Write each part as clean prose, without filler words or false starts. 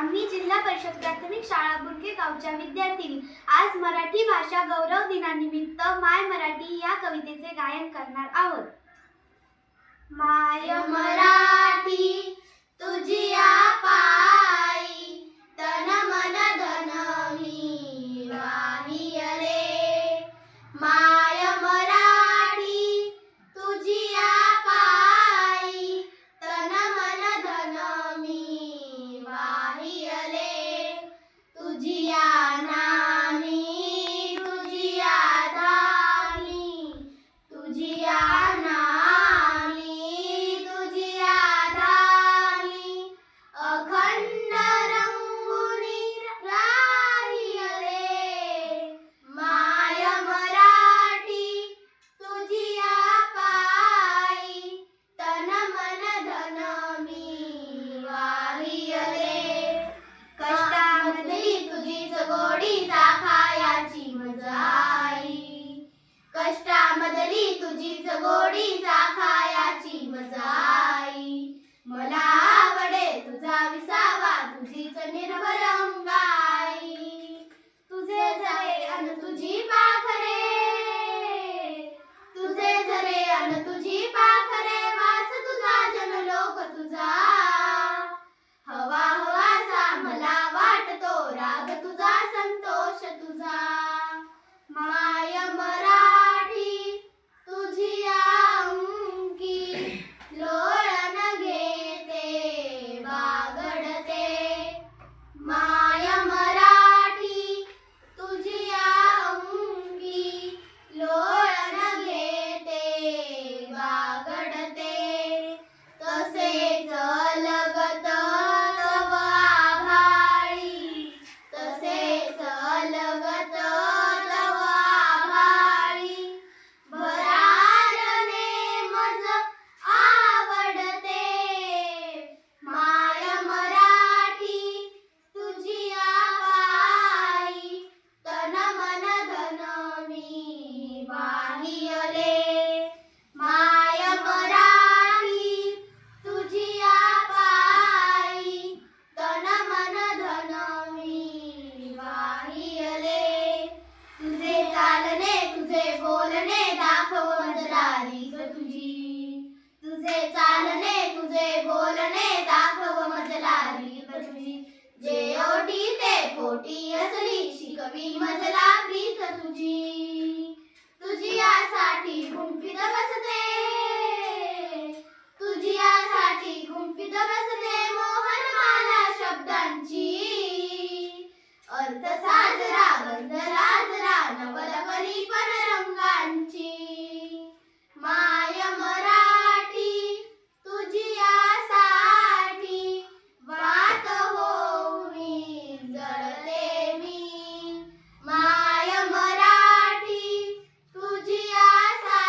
मी जिल्हा परिषद प्राथमिक शाळा बुर्गे गावच्या विद्यार्थिनी आज मराठी भाषा गौरव दिनानिमित्त माय मराठी या कवितेचे गायन करणार आहोत। माय मराठी तुझिया पायी तन मन धन मी वाहिय रे। माय मराठी तुझिया पायी तन मन धन मी वाहिय रे। तुझिया नामी तुझिया धामी तुझिया अखंड रंगुनी राहिय रे। माय मराठी तुझिया पायी तन मन धन मी वाहिय रे। कष्टामधली तुझीच गोडी चाखायाची मजा आई। कष्टामधली तुझीच गोडी चाखायाची मजा आई। मला आवडे तुझा विसावा तुझीच निर्भर अंगाई। तुझे झरे अन तुझी पाखरे तुझे झरे अन तुझी पाखरे वास तुझा जनलोक तुझा। हवा हवासा मला वाटतो राग तुझा संतोष तुझा। माय मराठी तुझिया अंकी लोळण घेते बागडते। माय मराठी तुझिया अंकी लोळण घेते बागडते। तसेच लगत तव आभाळी तसेच लगत तव आभाळी। भरारणे मज आवडते। माय मराठी तुझिया पायी तन मन धन मी वाहिय रे। माय मराठी तुझिया पायी तन मन धन मी वाहिय रे। तुझे चालणे तुझे बोलणे दाखव मजलारी ग तुझी। तुझे चालणे तुझे बोलणे दाखव मजलारी ग तुझी। जे ओटी ते पोटी असली शिकवी मजला प्रीत तुझी। तुझियासाठी गुंफीत बसते तुझियासाठी गुंफीत बसते मोहनमाला शब्दांची। अर्थ साजरा गंध लाजरा नवलपरी पण रंगांची। माय मराठी तुझियासाठी वात होऊनी जळते मी। माय मराठी तुझियासाठी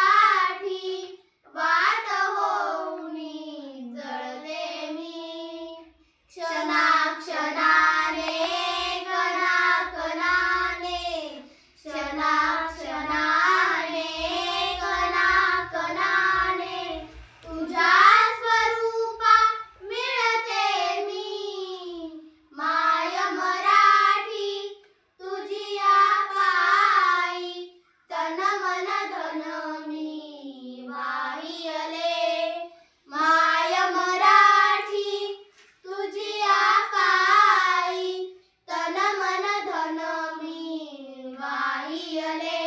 वात होऊनी जळते मी। क्षणाक्षणाने कणाकणाने क्षणाक्षणाने कणाकणाने तुझ्या स्वरूपा मिळते मी। माय मराठी तुझिया पायी तन मन धन मी वाहिय रे। माय मराठी तुझिया पायी तन मन धन मी वाहिय रे।